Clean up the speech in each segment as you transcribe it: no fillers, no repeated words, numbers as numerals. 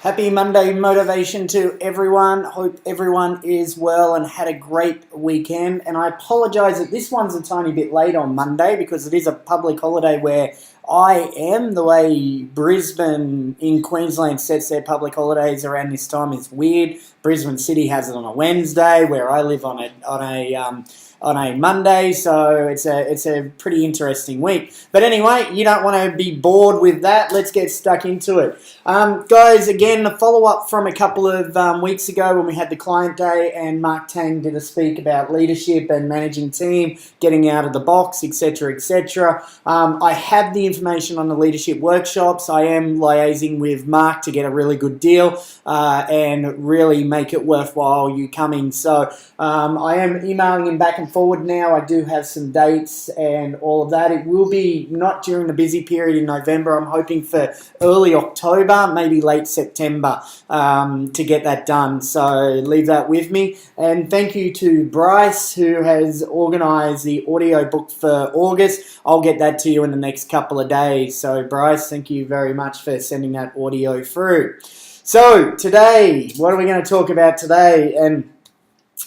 Happy Monday motivation to everyone. Hope everyone is well and had a great weekend. And I apologise that this one's a tiny bit late on Monday because it is a public holiday where I am. The way Brisbane in Queensland sets their public holidays around this time is weird. Brisbane City has it on a Wednesday, where I live on a Monday, so it's a pretty interesting week. But anyway, you don't want to be bored with that. Let's get stuck into it. Guys, again, a follow-up from a couple of weeks ago when we had the client day and Mark Tang did a speak about leadership and managing team, getting out of the box, etc., etc. I have the information on the leadership workshops. I am liaising with Mark to get a really good deal and really make it worthwhile you coming. So I am emailing him back and forward now. I do have some dates and all of that. It will be not during the busy period in November. I'm hoping for early October, maybe late September to get that done. So leave that with me. And thank you to Bryce, who has organised the audio book for August. I'll get that to you in the next couple of days. So Bryce, thank you very much for sending that audio through. So today, what are we going to talk about today? And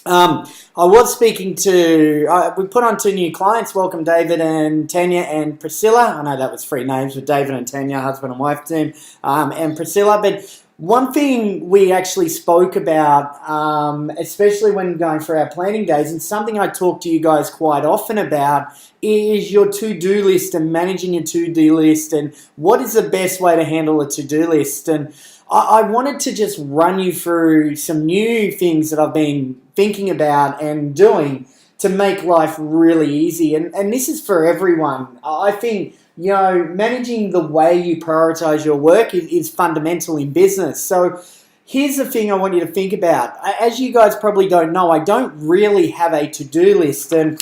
I was speaking to, we put on 2 new clients. Welcome David and Tanya and Priscilla. I know that was 3 names, but David and Tanya, husband and wife team, and Priscilla. But one thing we actually spoke about, especially when going through our planning days, and something I talk to you guys quite often about, is your to-do list and managing your to-do list and what is the best way to handle a to-do list. And I wanted to just run you through some new things that I've been thinking about and doing to make life really easy. And this is for everyone. I think, you know, managing the way you prioritize your work is fundamental in business. So here's the thing I want you to think about. As you guys probably don't know, I don't really have a to-do list. And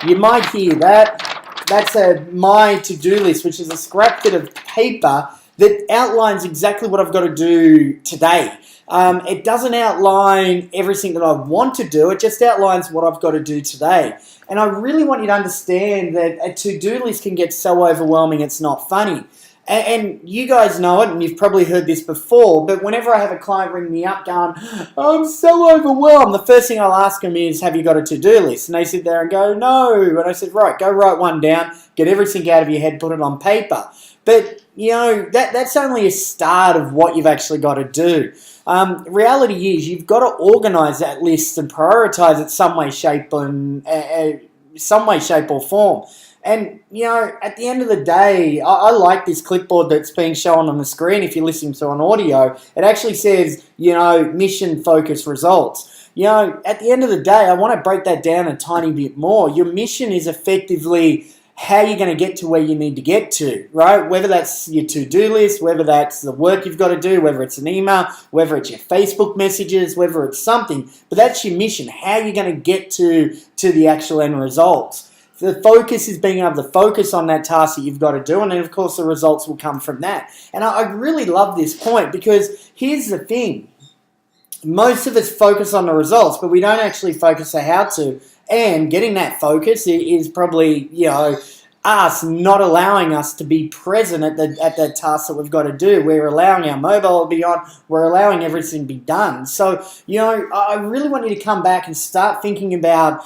you might hear that. That's my to-do list, which is a scrap bit of paper that outlines exactly what I've got to do today. It doesn't outline everything that I want to do. It just outlines what I've got to do today. And I really want you to understand that a to-do list can get so overwhelming it's not funny. And you guys know it, and you've probably heard this before, but whenever I have a client ring me up going, I'm so overwhelmed, the first thing I'll ask them is, have you got a to-do list? And they sit there and go, no. And I said, right, go write one down, get everything out of your head, put it on paper. But, you know, that's only a start of what you've actually got to do. Reality is you've got to organise that list and prioritise it some way, shape, or form. And, you know, at the end of the day, I like this clipboard that's being shown on the screen. If you're listening to an audio, it actually says, you know, mission, focus, results. You know, at the end of the day, I want to break that down a tiny bit more. Your mission is effectively how you're going to get to where you need to get to, right? Whether that's your to-do list, whether that's the work you've got to do, whether it's an email, whether it's your Facebook messages, whether it's something. But that's your mission, how you're going to get to the actual end results. The focus is being able to focus on that task that you've got to do, and then, of course, the results will come from that. And I really love this point because here's the thing. Most of us focus on the results, but we don't actually focus on how to. And getting that focus is probably, you know, us not allowing us to be present at the task that we've got to do. We're allowing our mobile to be on. We're allowing everything to be done. So, you know, I really want you to come back and start thinking about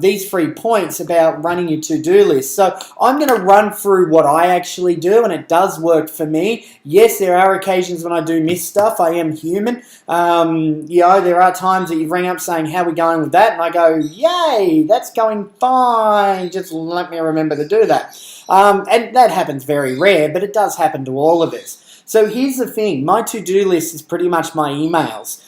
these 3 points about running your to-do list. So I'm going to run through what I actually do, and it does work for me. Yes, there are occasions when I do miss stuff. I am human. You know, there are times that you ring up saying, how are we going with that? And I go, yay, that's going fine. Just let me remember to do that. And that happens very rare, but it does happen to all of us. So here's the thing. My to-do list is pretty much my emails.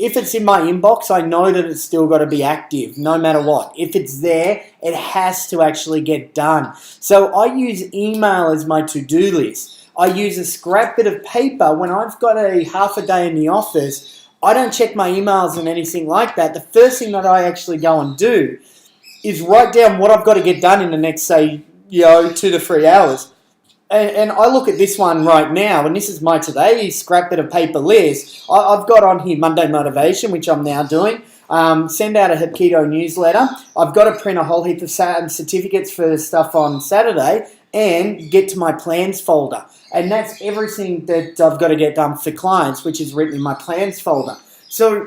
If it's in my inbox, I know that it's still got to be active, no matter what. If it's there, it has to actually get done. So I use email as my to-do list. I use a scrap bit of paper. When I've got a half a day in the office, I don't check my emails and anything like that. The first thing that I actually go and do is write down what I've got to get done in the next, say, 2 to 3 hours. And I look at this one right now, and this is my today scrap bit of paper list. I've got on here Monday Motivation, which I'm now doing. Send out a Hapkido newsletter. I've got to print a whole heap of certificates for stuff on Saturday. and get to my plans folder. And that's everything that I've got to get done for clients, which is written in my plans folder. So,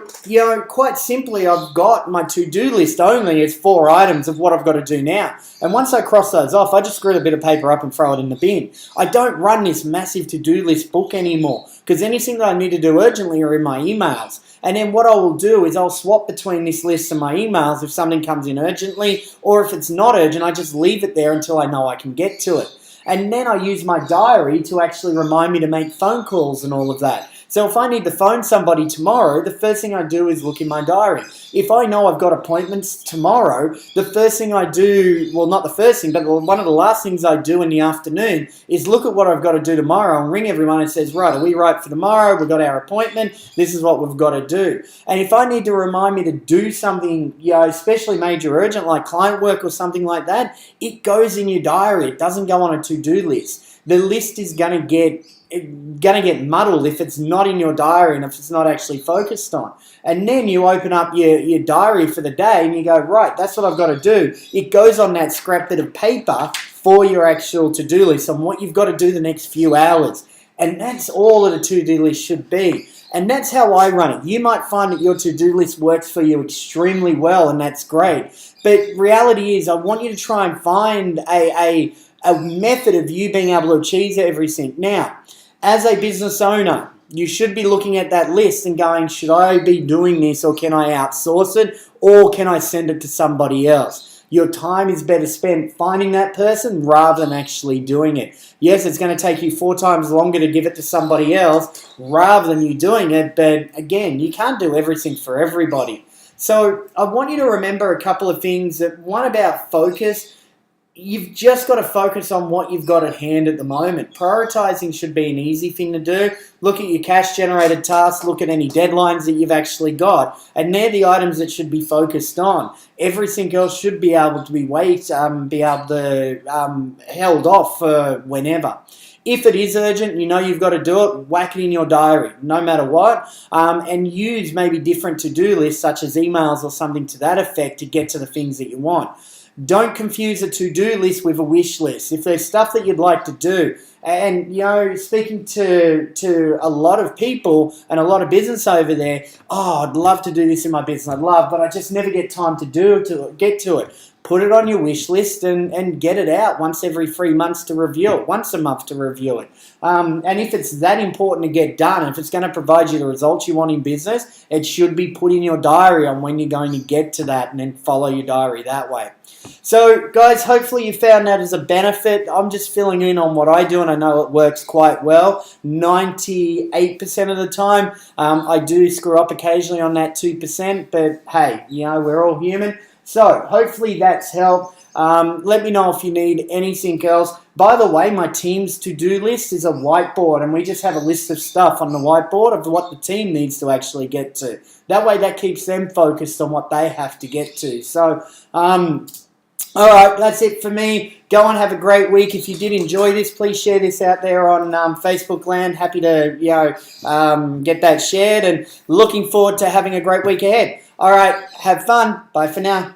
quite simply, I've got my to-do list only as 4 items of what I've got to do now. And once I cross those off, I just screw a bit of paper up and throw it in the bin. I don't run this massive to-do list book anymore because anything that I need to do urgently are in my emails. And then what I will do is I'll swap between this list and my emails if something comes in urgently, or if it's not urgent, I just leave it there until I know I can get to it. And then I use my diary to actually remind me to make phone calls and all of that. So if I need to phone somebody tomorrow, the first thing I do is look in my diary. If I know I've got appointments tomorrow, the first thing I do, well, not the first thing, but one of the last things I do in the afternoon is look at what I've got to do tomorrow and ring everyone and says, right, are we right for tomorrow? We've got our appointment. This is what we've got to do. And if I need to remind me to do something, especially major urgent, like client work or something like that, it goes in your diary. It doesn't go on a to-do list. The list is going to get muddled if it's not in your diary and if it's not actually focused on. And then you open up your diary for the day and you go, right, that's what I've got to do. It goes on that scrap bit of paper for your actual to-do list on what you've got to do the next few hours. And that's all that a to-do list should be. And that's how I run it. You might find that your to-do list works for you extremely well, and that's great. But reality is, I want you to try and find a method of you being able to achieve everything. Now, as a business owner, you should be looking at that list and going, should I be doing this, or can I outsource it, or can I send it to somebody else? Your time is better spent finding that person rather than actually doing it. Yes, it's going to take you 4 times longer to give it to somebody else rather than you doing it, but again, you can't do everything for everybody. So I want you to remember a couple of things. One, about focus. You've just got to focus on what you've got at hand at the moment. Prioritizing should be an easy thing to do. Look at your cash-generated tasks. Look at any deadlines that you've actually got. And they're the items that should be focused on. Everything else should be able to be held off for whenever. If it is urgent, you've got to do it, whack it in your diary, no matter what, and use maybe different to-do lists, such as emails or something to that effect, to get to the things that you want. Don't confuse a to-do list with a wish list. If there's stuff that you'd like to do, and speaking to a lot of people and a lot of business over there, I'd love to do this in my business, but I just never get time to get to it. Put it on your wish list and get it out once every 3 months to review it, once a month to review it. And if it's that important to get done, if it's going to provide you the results you want in business, it should be put in your diary on when you're going to get to that, and then follow your diary that way. So, guys, hopefully you found that as a benefit. I'm just filling in on what I do, and I know it works quite well. 98% of the time, I do screw up occasionally on that 2%, but hey, we're all human. So, hopefully that's helped. Let me know if you need anything else. By the way, my team's to-do list is a whiteboard, and we just have a list of stuff on the whiteboard of what the team needs to actually get to. That way that keeps them focused on what they have to get to. So, all right, that's it for me. Go and have a great week. If you did enjoy this, please share this out there on Facebook land. Happy to get that shared, and looking forward to having a great week ahead. All right, have fun. Bye for now.